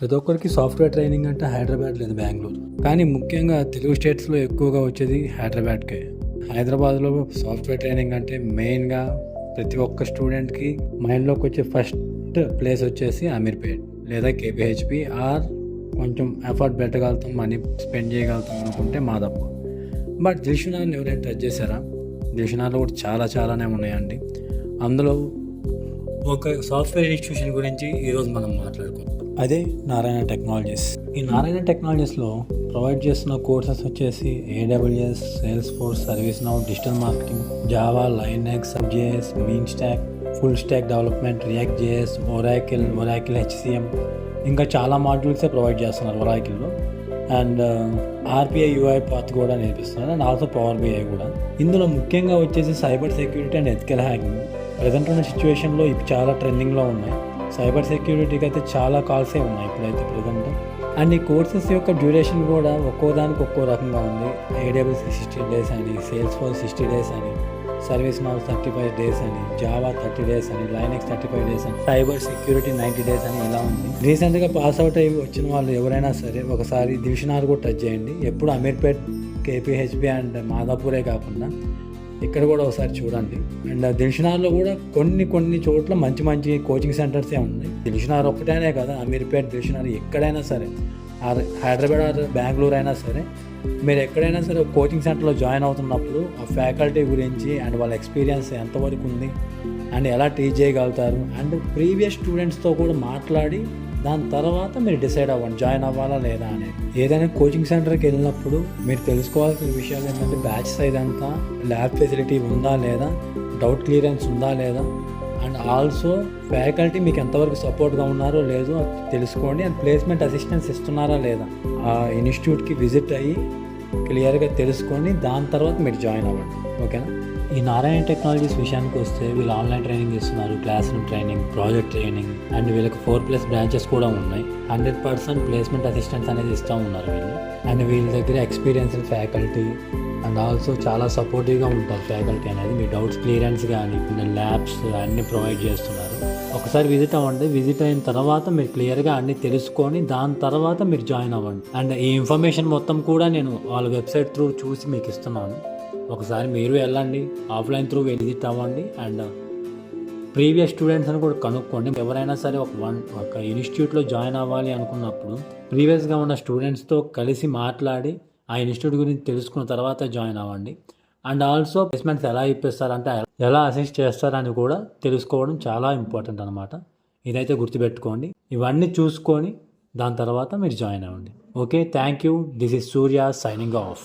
ప్రతి ఒక్కరికి software training అంటే హైదరాబాద్ లేదా బెంగళూరు, కానీ ముఖ్యంగా తెలుగు స్టేట్స్లో ఎక్కువగా వచ్చేది హైదరాబాద్కే. హైదరాబాద్లో సాఫ్ట్వేర్ ట్రైనింగ్ అంటే మెయిన్గా ప్రతి ఒక్క స్టూడెంట్కి మైండ్లోకి వచ్చే ఫస్ట్ ప్లేస్ వచ్చేసి అమీర్పేట్ లేదా కేపీహెచ్పి. ఆర్ కొంచెం ఎఫర్ట్ పెట్టగలుగుతాం, మనీ స్పెండ్ చేయగలుగుతాం అనుకుంటే మాదాపూర్. బట్ దిల్షునార్ని ఎవరైనా టచ్ చేశారా? దిల్షునార్లో కూడా చాలానే ఉన్నాయండి. అందులో ఒక సాఫ్ట్వేర్ ఇన్స్టిట్యూషన్ గురించి ఈరోజు మనం మాట్లాడుకుందాం. అదే నారాయణ టెక్నాలజీస్. ఈ నారాయణ టెక్నాలజీస్లో ప్రొవైడ్ చేస్తున్న కోర్సెస్ వచ్చేసి AWS, sales force, service now, digital marketing, Java, Linux, Sub.js, mean stock, full stack development, react JS, Oracle HCM, ఇంకా చాలా మాడ్యూల్సే ప్రొవైడ్ చేస్తున్నారు ఒరాకిల్లో. అండ్ RPA UI పాత్ కూడా నేర్పిస్తున్నారు, అండ్ ఆల్సో పవర్ BI కూడా. ఇందులో ముఖ్యంగా వచ్చేసి cyber security and ethical hacking present ఉన్న సిచ్యువేషన్లో ఇవి చాలా ట్రెండింగ్లో ఉన్నాయి. సైబర్ సెక్యూరిటీకి అయితే చాలా కాల్సే ఉన్నాయి ఇప్పుడైతే ప్రజెంట్. అండ్ ఈ కోర్సెస్ యొక్క డ్యూరేషన్ కూడా ఒక్కోదానికి ఒక్కో రకంగా ఉంది. AWS 60 days అని, సేల్స్ ఫోర్స్ 60 days అని, సర్వీస్ నౌ 35 days అని, జావా 30 days అని, లైనక్స్ 35 days అని, సైబర్ సెక్యూరిటీ 90 days అని ఇలా ఉంది. రీసెంట్గా పాస్ అవుట్ అయ్యి వచ్చిన వాళ్ళు ఎవరైనా సరే ఒకసారి దిల్షునార్ కూడా టచ్ చేయండి. ఎప్పుడు అమీర్పేట్, KPHB అండ్ మాదాపూరే కాకుండా ఇక్కడ కూడా ఒకసారి చూడండి. అండ్ దిల్షునార్లో కూడా కొన్ని చోట్ల మంచి కోచింగ్ సెంటర్సే ఉన్నాయి. దిల్షునార్ ఒక్కటేనే కదా, అమీర్పేట్, దిల్షునార్ ఎక్కడైనా సరే, హైదరాబాద్ ఆర్ బెంగళూరు అయినా సరే, మీరు ఎక్కడైనా సరే కోచింగ్ సెంటర్లో జాయిన్ అవుతున్నప్పుడు ఆ ఫ్యాకల్టీ గురించి అండ్ వాళ్ళ ఎక్స్పీరియన్స్ ఎంతవరకు ఉంది అండ్ ఎలా టీచ్ చేయగలుగుతారు అండ్ ప్రీవియస్ స్టూడెంట్స్తో కూడా మాట్లాడి దాని తర్వాత మీరు డిసైడ్ అవ్వండి జాయిన్ అవ్వాలా లేదా అనేది. ఏదైనా కోచింగ్ సెంటర్కి వెళ్ళినప్పుడు మీరు తెలుసుకోవాల్సిన విషయాలు ఏంటంటే బ్యాచ్ సైజ్ ఎంత, ల్యాబ్ ఫెసిలిటీ ఉందా లేదా, డౌట్ క్లియరెన్స్ ఉందా లేదా, అండ్ ఆల్సో ఫ్యాకల్టీ మీకు ఎంతవరకు సపోర్ట్గా ఉన్నారో లేదో తెలుసుకోండి. అండ్ ప్లేస్మెంట్ అసిస్టెన్స్ ఇస్తున్నారా లేదా ఆ ఇన్స్టిట్యూట్కి విజిట్ అయ్యి క్లియర్గా తెలుసుకొని దాని తర్వాత మీరు జాయిన్ అవ్వండి. ఓకేనా? ఈ నారాయణ టెక్నాలజీస్ విషయానికి వస్తే వీళ్ళు ఆన్లైన్ ట్రైనింగ్ ఇస్తున్నారు, class room training, project training, and వీళ్ళకి 4+ బ్రాంచెస్ కూడా ఉన్నాయి. 100% ప్లేస్మెంట్ అసిస్టెంట్స్ అనేది ఇస్తూ ఉన్నారు వీళ్ళు. అండ్ వీళ్ళ దగ్గర ఎక్స్పీరియన్స్డ్ ఫ్యాకల్టీ అండ్ ఆల్సో చాలా సపోర్టివ్గా ఉంటారు ఫ్యాకల్టీ అనేది. మీ డౌట్స్ క్లియరెన్స్ కానీ ల్యాబ్స్ అన్నీ ప్రొవైడ్ చేస్తున్నారు. ఒకసారి విజిట్ అవ్వండి. విజిట్ అయిన తర్వాత మీరు క్లియర్గా అన్నీ తెలుసుకొని దాని తర్వాత మీరు జాయిన్ అవ్వండి. అండ్ ఈ ఇన్ఫర్మేషన్ మొత్తం కూడా నేను వాళ్ళ వెబ్సైట్ త్రూ చూసి మీకు ఇస్తున్నాను. ఒకసారి మీరు వెళ్ళండి, ఆఫ్లైన్ త్రూ విజిట్ అవ్వండి. అండ్ ప్రీవియస్ స్టూడెంట్స్ అని కూడా కనుక్కోండి. ఎవరైనా సరే ఒక ఇన్స్టిట్యూట్లో జాయిన్ అవ్వాలి అనుకున్నప్పుడు ప్రీవియస్గా ఉన్న స్టూడెంట్స్తో కలిసి మాట్లాడి ఆ ఇన్స్టిట్యూట్ గురించి తెలుసుకున్న తర్వాత జాయిన్ అవ్వండి. అండ్ ఆల్సో ప్లేస్మెంట్స్ ఎలా ఇప్పిస్తారంటే ఎలా అసిస్ట్ చేస్తారని కూడా తెలుసుకోవడం చాలా ఇంపార్టెంట్ అనమాట. ఇదైతే గుర్తుపెట్టుకోండి. ఇవన్నీ చూసుకొని దాని తర్వాత మీరు జాయిన్ అవ్వండి. Okay, thank you. This is Surya signing off.